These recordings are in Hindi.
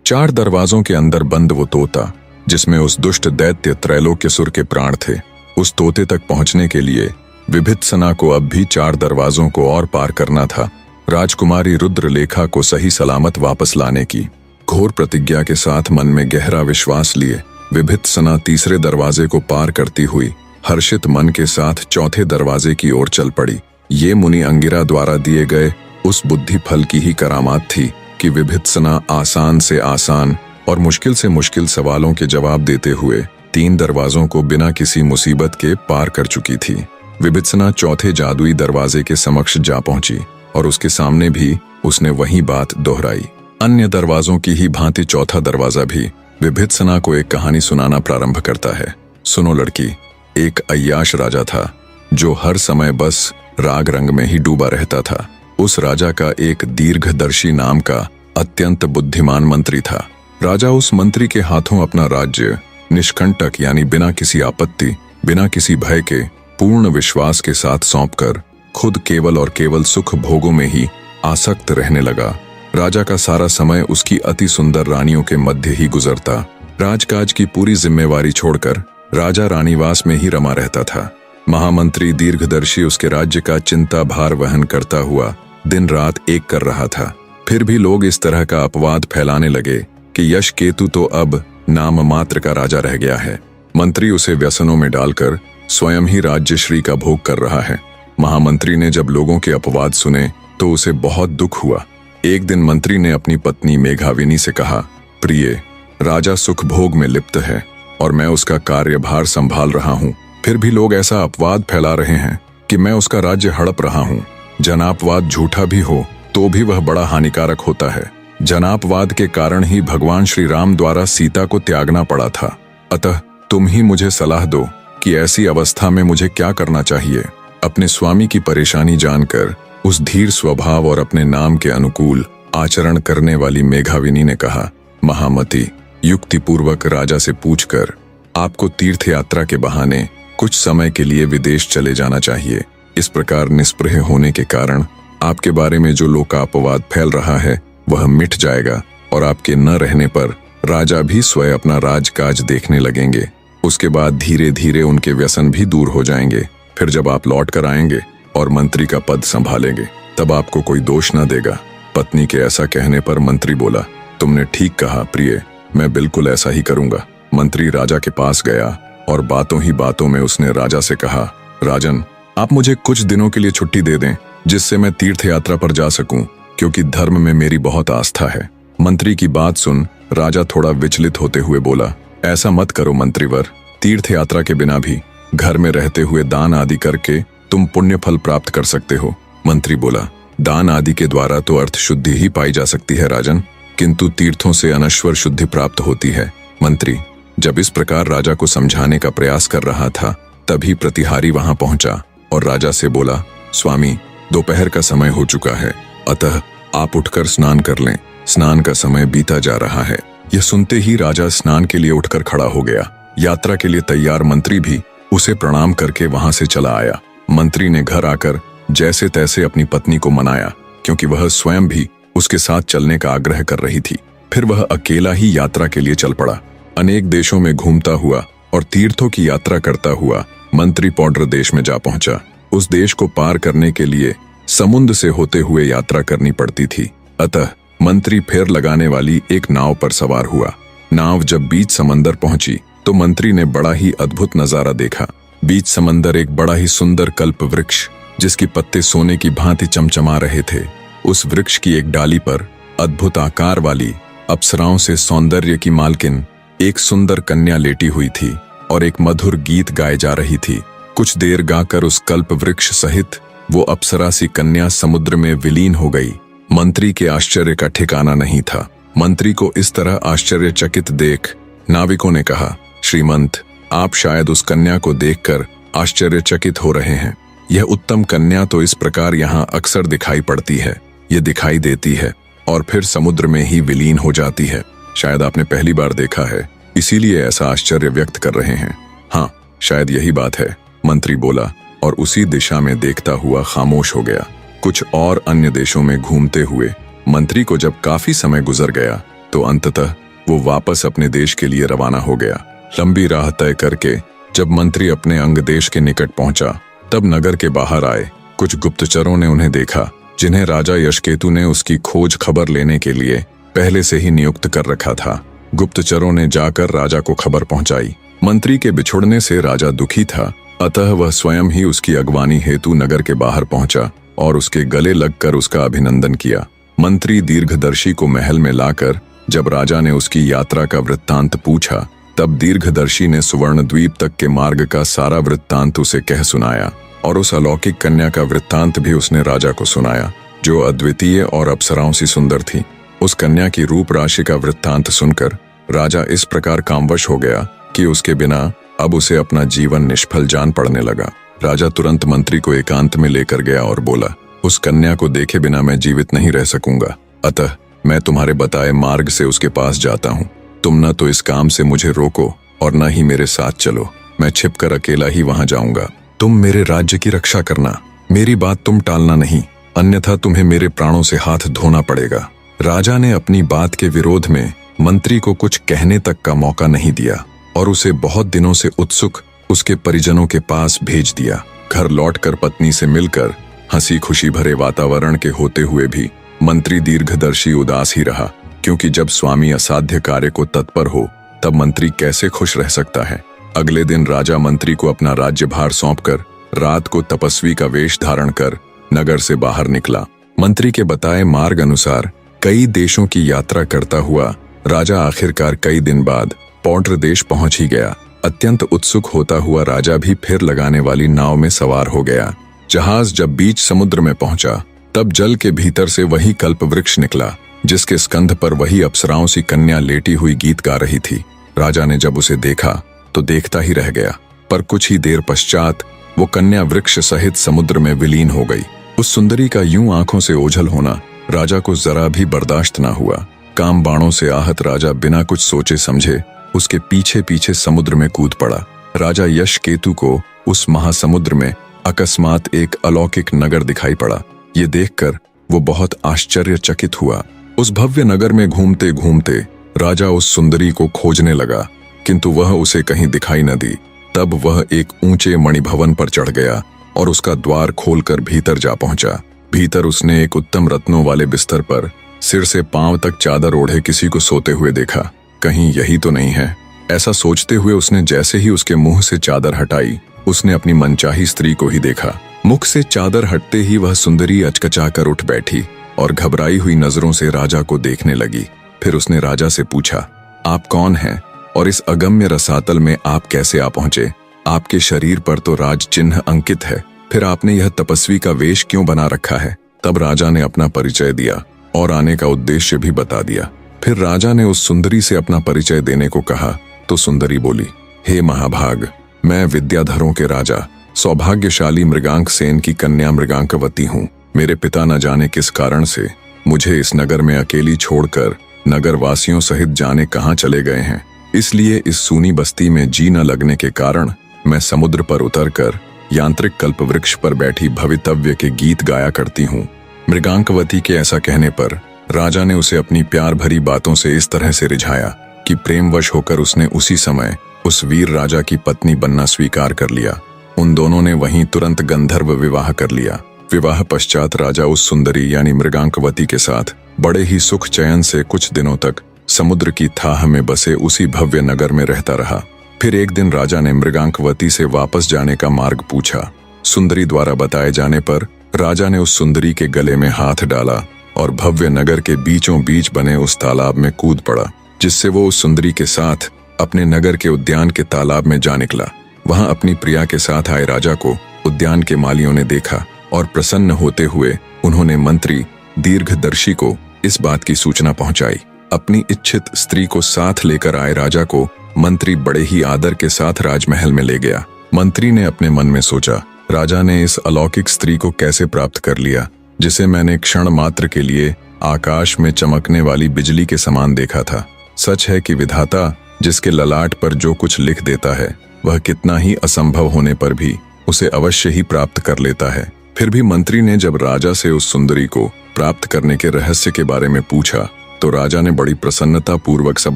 4 दरवाजों के अंदर बंद वो तोता, जिसमें उस दुष्ट दैत्य त्रैलोक्यसुर के प्राण थे। उस तोते तक पहुंचने के लिए विभित्सना को अब भी 4 दरवाजों को और पार करना था। राजकुमारी रुद्रलेखा को सही सलामत वापस लाने की घोर प्रतिज्ञा के साथ मन में गहरा विश्वास लिए विभित्सना तीसरे दरवाजे को पार करती हुई हर्षित मन के साथ चौथे दरवाजे की ओर चल पड़ी। ये मुनि अंगिरा द्वारा दिए गए उस बुद्धि फल की ही करामात थी कि विभित्सना आसान से आसान और मुश्किल से मुश्किल सवालों के जवाब देते हुए 3 दरवाजों को बिना किसी मुसीबत के पार कर चुकी थी। विभित्सना चौथे जादुई दरवाजे के समक्ष जा पहुंची और उसके सामने भी उसने वही बात दोहराई। अन्य दरवाजों की ही भांति चौथा दरवाजा भी विभित्सना को एक कहानी सुनाना प्रारंभ करता है। सुनो लड़की, एक अय्याश राजा था जो हर समय बस राग रंग में ही डूबा रहता था। उस राजा का एक दीर्घदर्शी नाम का अत्यंत बुद्धिमान मंत्री था। राजा उस मंत्री के हाथों अपना राज्य निष्कंटक यानी बिना किसी आपत्ति, बिना किसी भय के पूर्ण विश्वास के साथ सौंपकर खुद केवल और केवल सुख भोगों में ही आसक्त रहने लगा। राजा का सारा समय उसकी अति सुंदर रानियों के मध्य ही गुजरता। राजकाज की पूरी जिम्मेवारी छोड़कर राजा रानीवास में ही रमा रहता था। महामंत्री दीर्घदर्शी उसके राज्य का चिंता भार वहन करता हुआ दिन रात एक कर रहा था। फिर भी लोग इस तरह का अपवाद फैलाने लगे कि यश केतु तो अब नाम मात्र का राजा रह गया है। मंत्री उसे व्यसनों में डालकर स्वयं ही राज्यश्री का भोग कर रहा है। महामंत्री ने जब लोगों के अपवाद सुने तो उसे बहुत दुख हुआ। एक दिन मंत्री ने अपनी पत्नी मेघाविनी से कहा, प्रिय, राजा सुख भोग में लिप्त है और मैं उसका कार्यभार संभाल रहा हूँ। फिर भी लोग ऐसा अपवाद फैला रहे हैं कि मैं उसका राज्य हड़प रहा हूँ। जनापवाद झूठा भी हो तो भी वह बड़ा हानिकारक होता है। जनापवाद के कारण ही भगवान श्री राम द्वारा सीता को त्यागना पड़ा था। अतः तुम ही मुझे सलाह दो कि ऐसी अवस्था में मुझे क्या करना चाहिए। अपने स्वामी की परेशानी जानकर उस धीर स्वभाव और अपने नाम के अनुकूल आचरण करने वाली मेघाविनी ने कहा, महामती, युक्तिपूर्वक राजा से पूछकर आपको तीर्थ यात्रा के बहाने कुछ समय के लिए विदेश चले जाना चाहिए। इस प्रकार निस्पृह होने के कारण आपके बारे में जो लोकापवाद फैल रहा है वह मिट जाएगा और आपके न रहने पर राजा भी स्वयं अपना राजकाज देखने लगेंगे। उसके बाद धीरे धीरे उनके व्यसन भी दूर हो जाएंगे। फिर जब आप लौट कर आएंगे और मंत्री का पद संभालेंगे तब आपको कोई दोष न देगा। पत्नी के ऐसा कहने पर मंत्री बोला, तुमने ठीक कहा प्रिय, मैं बिल्कुल ऐसा ही करूंगा। मंत्री राजा के पास गया और बातों ही बातों में उसने राजा से कहा, राजन, आप मुझे कुछ दिनों के लिए छुट्टी दे दें जिससे मैं तीर्थ यात्रा पर जा सकूं, क्योंकि धर्म में मेरी बहुत आस्था है। मंत्री की बात सुन राजा थोड़ा विचलित होते हुए बोला, ऐसा मत करो मंत्रीवर, तीर्थ यात्रा के बिना भी घर में रहते हुए दान आदि करके तुम पुण्य फल प्राप्त कर सकते हो। मंत्री बोला, दान आदि के द्वारा तो अर्थ शुद्धि ही पाई जा सकती है राजन, किंतु तीर्थों से अनश्वर शुद्धि प्राप्त होती है। मंत्री जब इस प्रकार राजा को समझाने का प्रयास कर रहा था तभी प्रतिहारी वहां पहुंचा और राजा से बोला, स्वामी, दोपहर का समय हो चुका है, अतः आप उठकर स्नान कर लें। स्नान का समय बीता जा रहा है। यह सुनते ही राजा स्नान के लिए उठकर खड़ा हो गया। यात्रा के लिए तैयार मंत्री भी उसे प्रणाम करके वहां से चला आया। मंत्री ने घर आकर जैसे तैसे अपनी पत्नी को मनाया, क्योंकि वह स्वयं भी उसके साथ चलने का आग्रह कर रही थी। फिर वह अकेला ही यात्रा के लिए चल पड़ा। अनेक देशों में घूमता हुआ और तीर्थों की यात्रा करता हुआ मंत्री पौड्र देश में जा पहुंचा। उस देश को पार करने के लिए समुद्र से होते हुए यात्रा करनी पड़ती थी। अतः मंत्री फेर लगाने वाली एक नाव पर सवार हुआ। नाव जब बीच समंदर पहुंची तो मंत्री ने बड़ा ही अद्भुत नजारा देखा। बीच समंदर एक बड़ा ही सुंदर कल्प वृक्ष, जिसकी पत्ते सोने की भांति चमचमा रहे थे। उस वृक्ष की एक डाली पर अद्भुत आकार वाली अप्सराओं से सौंदर्य की मालकिन एक सुंदर कन्या लेटी हुई थी और एक मधुर गीत गाए जा रही थी। कुछ देर गाकर उस कल्प वृक्ष सहित वो अप्सरा सी कन्या समुद्र में विलीन हो गई। मंत्री के आश्चर्य का ठिकाना नहीं था। मंत्री को इस तरह आश्चर्यचकित देख नाविकों ने कहा, श्रीमंत, आप शायद उस कन्या को देखकर आश्चर्यचकित हो रहे हैं। यह उत्तम कन्या तो इस प्रकार यहाँ अक्सर दिखाई पड़ती है। ये दिखाई देती है और फिर समुद्र में ही विलीन हो जाती है। शायद आपने पहली बार देखा है, इसीलिए ऐसा आश्चर्य व्यक्त कर रहे हैं। हाँ, शायद यही बात है, मंत्री बोला और उसी दिशा में देखता हुआ खामोश हो गया। कुछ और अन्य देशों में घूमते हुए मंत्री को जब काफी समय गुजर गया तो अंततः वो वापस अपने देश के लिए रवाना हो गया। लंबी राह तय करके जब मंत्री अपने अंग देश के निकट पहुंचा, तब नगर के बाहर आए कुछ गुप्तचरों ने उन्हें देखा, जिन्हें राजा यशकेतु ने उसकी खोज खबर लेने के लिए पहले से ही नियुक्त कर रखा था। गुप्तचरों ने जाकर राजा को खबर पहुंचाई। मंत्री के बिछुड़ने से राजा दुखी था, अतः वह स्वयं ही उसकी अगवानी हेतु नगर के बाहर पहुंचा और उसके गले लगकर उसका अभिनंदन किया। मंत्री दीर्घदर्शी को महल में लाकर जब राजा ने उसकी यात्रा का वृत्तांत पूछा, तब दीर्घदर्शी ने सुवर्ण द्वीप तक के मार्ग का सारा वृत्तांत उसे कह सुनाया और उस अलौकिक कन्या का वृत्तांत भी उसने राजा को सुनाया, जो अद्वितीय और अप्सराओं सी सुंदर थी। उस कन्या की रूप राशि का वृत्तांत सुनकर राजा इस प्रकार कामवश हो गया कि उसके बिना अब उसे अपना जीवन निष्फल जान पड़ने लगा। राजा तुरंत मंत्री को एकांत में लेकर गया और बोला, उस कन्या को देखे बिना मैं जीवित नहीं रह सकूंगा, अतः मैं तुम्हारे बताए मार्ग से उसके पास जाता हूँ। तुम न तो इस काम से मुझे रोको और न ही मेरे साथ चलो। मैं छिपकर अकेला ही वहां जाऊंगा। तुम मेरे राज्य की रक्षा करना, मेरी बात तुम टालना नहीं, अन्यथा तुम्हें मेरे प्राणों से हाथ धोना पड़ेगा। राजा ने अपनी बात के विरोध में मंत्री को कुछ कहने तक का मौका नहीं दिया और उसे बहुत दिनों से उत्सुक उसके परिजनों के पास भेज दिया। घर लौटकर पत्नी से मिलकर हंसी खुशी भरे वातावरण के होते हुए भी मंत्री दीर्घदर्शी उदास ही रहा, क्योंकि जब स्वामी असाध्य कार्य को तत्पर हो तब मंत्री कैसे खुश रह सकता है। अगले दिन राजा मंत्री को अपना राज्यभार सौंपकर रात को तपस्वी का वेश धारण कर नगर से बाहर निकला। मंत्री के बताए मार्ग अनुसार कई देशों की यात्रा करता हुआ राजा आखिरकार कई दिन बाद पौंड्र देश पहुंच ही गया। अत्यंत उत्सुक होता हुआ राजा भी फिर लगाने वाली नाव में सवार हो गया। जहाज जब बीच समुद्र में पहुंचा, तब जल के भीतर से वही कल्प वृक्ष निकला, जिसके स्कंध पर वही अप्सराओं सी कन्या लेटी हुई गीत गा रही थी। राजा ने जब उसे देखा तो देखता ही रह गया, पर कुछ ही देर पश्चात वो कन्या वृक्ष सहित समुद्र में विलीन हो गई। उस सुंदरी का यूं आंखों से ओझल होना राजा को जरा भी बर्दाश्त ना हुआ। काम बाणों से आहत राजा बिना कुछ सोचे समझे उसके पीछे पीछे समुद्र में कूद पड़ा। राजा यशकेतु को उस महासमुद्र में अकस्मात एक अलौकिक नगर दिखाई पड़ा। ये देखकर वो बहुत आश्चर्यचकित हुआ। उस भव्य नगर में घूमते घूमते राजा उस सुंदरी को खोजने लगा, किंतु वह उसे कहीं दिखाई न दी। तब वह एक ऊंचे मणिभवन पर चढ़ गया और उसका द्वार खोलकर भीतर जा पहुंचा। भीतर उसने एक उत्तम रत्नों वाले बिस्तर पर सिर से पांव तक चादर ओढ़े किसी को सोते हुए देखा। कहीं यही तो नहीं है, ऐसा सोचते हुए उसने जैसे ही उसके मुंह से चादर हटाई, उसने अपनी मनचाही स्त्री को ही देखा। मुख से चादर हटते ही वह सुंदरी अचकचाकर उठ बैठी और घबराई हुई नजरों से राजा को देखने लगी। फिर उसने राजा से पूछा, आप कौन हैं और इस अगम्य रसातल में आप कैसे आ पहुंचे? आपके शरीर पर तो राज चिन्ह अंकित है, फिर आपने यह तपस्वी का वेश क्यों बना रखा है? तब राजा ने अपना परिचय दिया और आने का उद्देश्य भी बता दिया। फिर राजा ने उस सुंदरी से अपना परिचय देने को कहा तो सुंदरी बोली, हे महाभाग, मैं विद्याधरों के राजा सौभाग्यशाली मृगांक सेन की कन्या मृगांकवती हूँ। मेरे पिता न जाने किस कारण से मुझे इस नगर में अकेली छोड़कर नगर वासियों सहित जाने कहाँ चले गए हैं, इसलिए इस सूनी बस्ती में जी न लगने के कारण मैं समुद्र पर उतरकर यांत्रिक कल्पवृक्ष पर बैठी भवितव्य के गीत गाया करती हूँ। मृगांकवती के ऐसा कहने पर राजा ने उसे अपनी प्यार भरी बातों से इस तरह से रिझाया कि प्रेमवश होकर उसने उसी समय उस वीर राजा की पत्नी बनना स्वीकार कर लिया। उन दोनों ने वहीं तुरंत गंधर्व विवाह कर लिया। विवाह पश्चात राजा उस सुंदरी यानी मृगांकवती के साथ बड़े ही सुख चयन से कुछ दिनों तक समुद्र की थाह में बसे उसी भव्य नगर में रहता रहा। फिर एक दिन राजा ने मृगांकवती से वापस जाने का मार्ग पूछा। सुंदरी द्वारा बताए जाने पर राजा ने उस सुंदरी के गले में हाथ डाला और भव्य नगर के बीचों बीच बने उस तालाब में कूद पड़ा, जिससे वो उस सुंदरी के साथ अपने नगर के उद्यान के तालाब में जा निकला। वहां अपनी प्रिया के साथ आए राजा को उद्यान के मालियों ने देखा और प्रसन्न होते हुए उन्होंने मंत्री दीर्घदर्शी को इस बात की सूचना पहुंचाई। अपनी इच्छित स्त्री को साथ लेकर आए राजा को मंत्री बड़े ही आदर के साथ राजमहल में ले गया। मंत्री ने अपने मन में सोचा, राजा ने इस अलौकिक स्त्री को कैसे प्राप्त कर लिया, जिसे मैंने क्षण मात्र के लिए आकाश में चमकने वाली बिजली के समान देखा था। सच है कि विधाता जिसके ललाट पर जो कुछ लिख देता है, वह कितना ही असंभव होने पर भी उसे अवश्य ही प्राप्त कर लेता है। फिर भी मंत्री ने जब राजा से उस सुंदरी को प्राप्त करने के रहस्य के बारे में पूछा, तो राजा ने बड़ी प्रसन्नता पूर्वक सब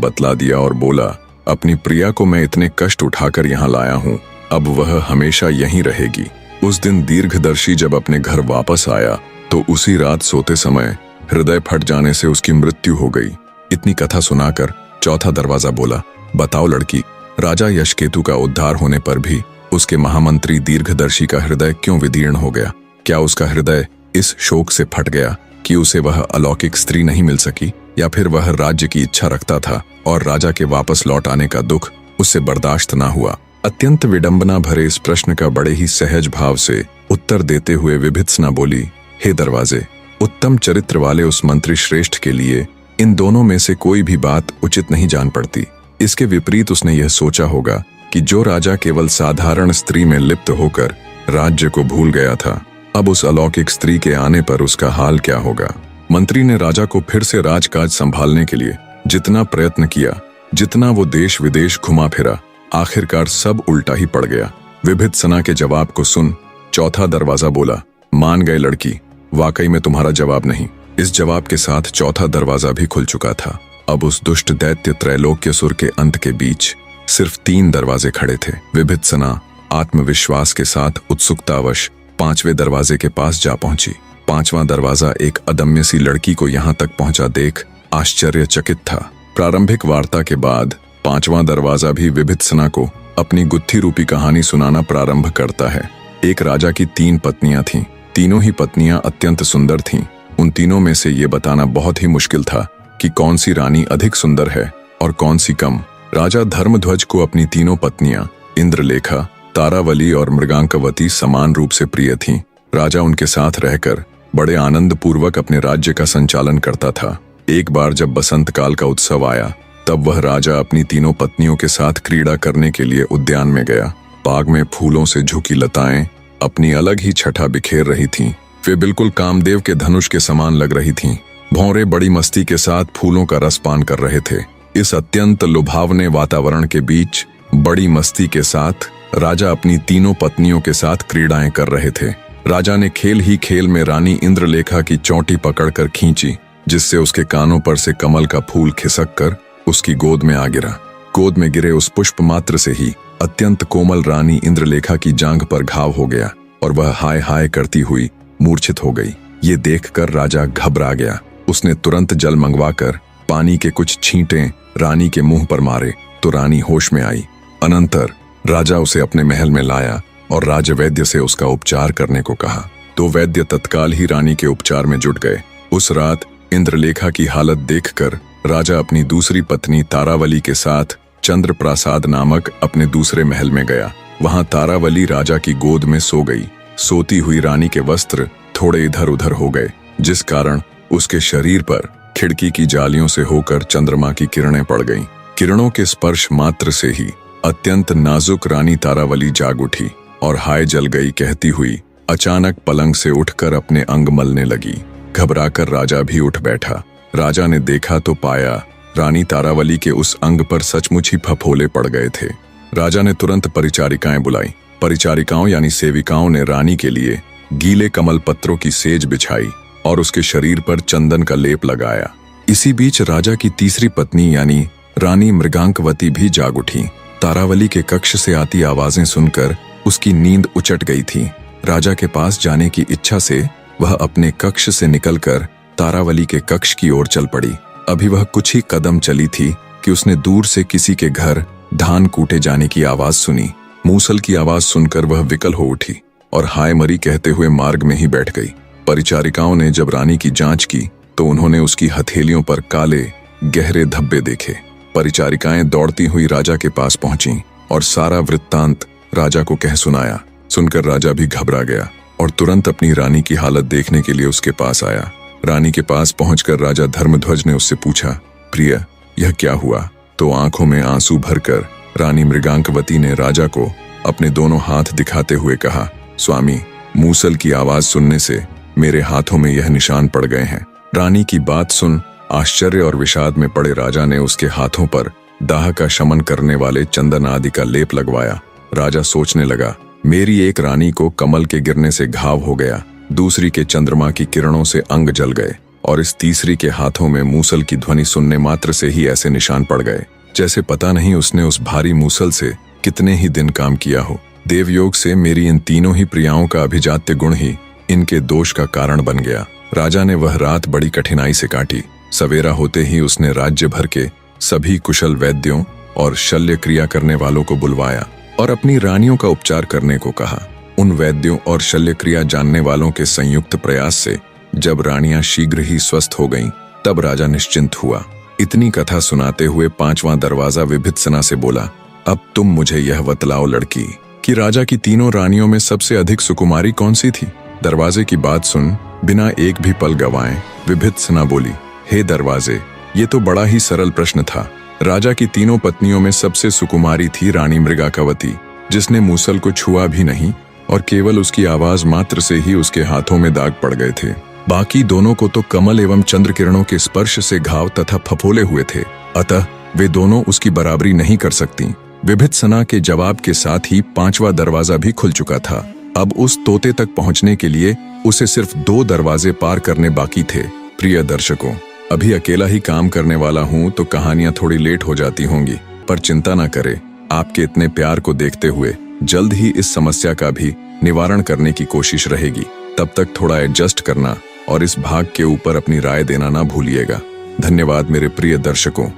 बतला दिया और बोला, अपनी प्रिया को मैं इतने कष्ट उठाकर यहाँ लाया हूँ, अब वह हमेशा यहीं रहेगी। उस दिन दीर्घदर्शी जब अपने घर वापस आया तो उसी रात सोते समय हृदय फट जाने से उसकी मृत्यु हो गई। इतनी कथा सुनाकर चौथा दरवाजा बोला, बताओ लड़की, राजा यशकेतु का उद्धार होने पर भी उसके महामंत्री दीर्घदर्शी का हृदय क्यों विदीर्ण हो गया? क्या उसका हृदय इस शोक से फट गया कि उसे वह अलौकिक स्त्री नहीं मिल सकी, या फिर वह राज्य की इच्छा रखता था और राजा के वापस लौट आने का दुख उससे बर्दाश्त ना हुआ? अत्यंत विडंबना भरे इस प्रश्न का बड़े ही सहज भाव से उत्तर देते हुए विभित्सना बोली, हे दरवाजे, उत्तम चरित्र वाले उस मंत्री श्रेष्ठ के लिए इन दोनों में से कोई भी बात उचित नहीं जान पड़ती। इसके विपरीत उसने यह सोचा होगा कि जो राजा केवल साधारण स्त्री में लिप्त होकर राज्य को भूल गया था, अब उस अलौकिक स्त्री के आने पर उसका हाल क्या होगा। मंत्री ने राजा को फिर से राजकाज संभालने के लिए जितना प्रयत्न किया, जितना वो देश विदेश घुमा फिरा, आखिरकार सब उल्टा ही पड़ गया। विभित्सना के जवाब को सुन चौथा दरवाजा बोला, मान गए लड़की, वाकई में तुम्हारा जवाब नहीं। इस जवाब के साथ चौथा दरवाजा भी खुल चुका था। अब उस दुष्ट दैत्य त्रैलोक्यसुर के अंत के बीच सिर्फ 3 दरवाजे खड़े थे। विभित्सना आत्मविश्वास के साथ उत्सुकतावश 5वें दरवाजे के पास जा पहुंची। 5वां दरवाजा एक अदम्य सी लड़की को यहाँ तक पहुंचा देख आश्चर्यचकित था। प्रारंभिक वार्ता के बाद 5वां दरवाजा भी विभित्सना को अपनी गुत्थी रूपी कहानी सुनाना प्रारंभ करता है। एक राजा की 3 पत्नियां थीं। तीनों ही पत्नियां अत्यंत सुंदर थीं। उन तीनों में से ये बताना बहुत ही मुश्किल था कि कौन सी रानी अधिक सुंदर है और कौन सी कम। राजा धर्मध्वज को अपनी तीनों पत्नियां इंद्रलेखा, तारावली और मृगांकवती समान रूप से प्रिय थीं। राजा उनके साथ रहकर बड़े आनंद पूर्वक अपने राज्य का संचालन करता था। एक बार जब बसंत काल का उत्सव आया, तब वह राजा अपनी तीनों पत्नियों के साथ क्रीड़ा करने के लिए उद्यान में गया। बाग में फूलों से झुकी लताएं अपनी अलग ही छटा बिखेर रही थीं। वे बिल्कुल कामदेव के धनुष के समान लग रही थीं। भौरे बड़ी मस्ती के साथ फूलों का रस पान कर रहे थे। इस अत्यंत लुभावने वातावरण के बीच बड़ी मस्ती के साथ राजा अपनी तीनों पत्नियों के साथ क्रीड़ाएं कर रहे थे। राजा ने खेल ही खेल में रानी इंद्रलेखा की चोटी पकड़कर खींची, जिससे उसके कानों पर से कमल का फूल खिसक कर उसकी गोद में आ गिरा। गोद में गिरे उस पुष्प मात्र से ही अत्यंत कोमल रानी इंद्रलेखा की जांघ पर घाव हो गया और वह हाय हाय करती हुई मूर्छित हो गई। ये देखकर राजा घबरा गया। उसने तुरंत जल मंगवाकर पानी के कुछ छींटे रानी के मुंह पर मारे तो रानी होश में आई। अनंतर राजा उसे अपने महल में लाया और राजवैद्य से उसका उपचार करने को कहा। तो वैद्य तत्काल ही रानी के उपचार में जुट गए। उस रात इंद्रलेखा की हालत देखकर राजा अपनी दूसरी पत्नी तारावली के साथ चंद्रप्रासाद नामक अपने दूसरे महल में गया। वहां तारावली राजा की गोद में सो गई। सोती हुई रानी के वस्त्र थोड़े इधर उधर हो गए, जिस कारण उसके शरीर पर खिड़की की जालियों से होकर चंद्रमा की किरणें पड़ गईं। किरणों के स्पर्श मात्र से ही अत्यंत नाजुक रानी तारावली जाग उठी और हाय जल गई कहती हुई अचानक पलंग से उठकर अपने अंग मलने लगी। घबराकर राजा भी उठ बैठा। राजा ने देखा तो पाया रानी तारावली के उस अंग पर सचमुच ही फफोले पड़ गए थे। राजा ने तुरंत परिचारिकाएं बुलाई। परिचारिकाओं यानी सेविकाओं ने रानी के लिए गीले कमल पत्रों की सेज बिछाई और उसके शरीर पर चंदन का लेप लगाया। इसी बीच राजा की तीसरी पत्नी यानी रानी मृगांकवती भी जाग उठी। तारावली के कक्ष से आती आवाजें सुनकर उसकी नींद उचट गई थी। राजा के पास जाने की इच्छा से वह अपने कक्ष से निकलकर तारावली के कक्ष की ओर चल पड़ी। अभी वह कुछ ही कदम चली थी कि उसने दूर से किसी के घर धान कूटे जाने की आवाज सुनी। मूसल की आवाज सुनकर वह विकल हो उठी और हाय मरी कहते हुए मार्ग में ही बैठ गई। परिचारिकाओं ने जब रानी की जांच की तो उन्होंने उसकी हथेलियों पर काले गहरे धब्बे देखे। परिचारिकाएं दौड़ती हुई राजा के पास पहुंची और सारा वृत्तांत राजा को कह सुनाया। सुनकर राजा भी घबरा गया और तुरंत अपनी रानी की हालत देखने के लिए उसके पास आया। रानी के पास पहुंचकर राजा धर्मध्वज ने उससे पूछा, प्रिय, यह क्या हुआ? तो आंखों में आंसू भरकर रानी मृगांकवती ने राजा को अपने दोनों हाथ दिखाते हुए कहा, स्वामी, मूसल की आवाज सुनने से मेरे हाथों में यह निशान पड़ गए हैं। रानी की बात सुन आश्चर्य और विषाद में पड़े राजा ने उसके हाथों पर दाह का शमन करने वाले चंदन आदि का लेप लगवाया। राजा सोचने लगा, मेरी एक रानी को कमल के गिरने से घाव हो गया, दूसरी के चंद्रमा की किरणों से अंग जल गए। और इस तीसरी के हाथों में मूसल की ध्वनि सुनने मात्र से ही ऐसे निशान पड़ गए जैसे पता नहीं उसने उस भारी मूसल से कितने ही दिन काम किया हो। देवयोग से मेरी इन तीनों ही प्रियाओं का अभिजात्य गुण ही इनके दोष का कारण बन गया। राजा ने वह रात बड़ी कठिनाई से काटी। सवेरा होते ही उसने राज्य भर के सभी कुशल वैद्यों और शल्य क्रिया करने वालों को बुलवाया और अपनी रानियों का उपचार करने को कहा। उन वैद्यों और शल्य क्रिया जानने वालों के संयुक्त प्रयास से जब रानियां शीघ्र ही स्वस्थ हो गईं, तब राजा निश्चिंत हुआ। इतनी कथा सुनाते हुए 5वां दरवाजा विभित्सना से बोला, अब तुम मुझे यह बतलाओ लड़की कि राजा की तीनों रानियों में सबसे अधिक सुकुमारी कौन सी थी। दरवाजे की बात सुन बिना एक भी पल गवाए विभित्सना बोली, हे दरवाजे, ये तो बड़ा ही सरल प्रश्न था। राजा की तीनों पत्नियों में सबसे सुकुमारी थी रानी मृगाकवती, जिसने मूसल को छुआ भी नहीं और केवल उसकी आवाज मात्र से ही उसके हाथों में दाग पड़ गए थे। बाकी दोनों को तो कमल एवं चंद्र किरणों के स्पर्श से घाव तथा फफोले हुए थे, अतः वे दोनों उसकी बराबरी नहीं कर सकती। विभित्सना के जवाब के साथ ही 5वां दरवाजा भी खुल चुका था। अब उस तोते तक पहुंचने के लिए उसे सिर्फ 2 दरवाजे पार करने बाकी थे। प्रिय दर्शकों, अभी अकेला ही काम करने वाला हूं तो कहानियां थोड़ी लेट हो जाती होंगी, पर चिंता न करें, आपके इतने प्यार को देखते हुए जल्द ही इस समस्या का भी निवारण करने की कोशिश रहेगी। तब तक थोड़ा एडजस्ट करना और इस भाग के ऊपर अपनी राय देना ना भूलिएगा। धन्यवाद मेरे प्रिय दर्शकों।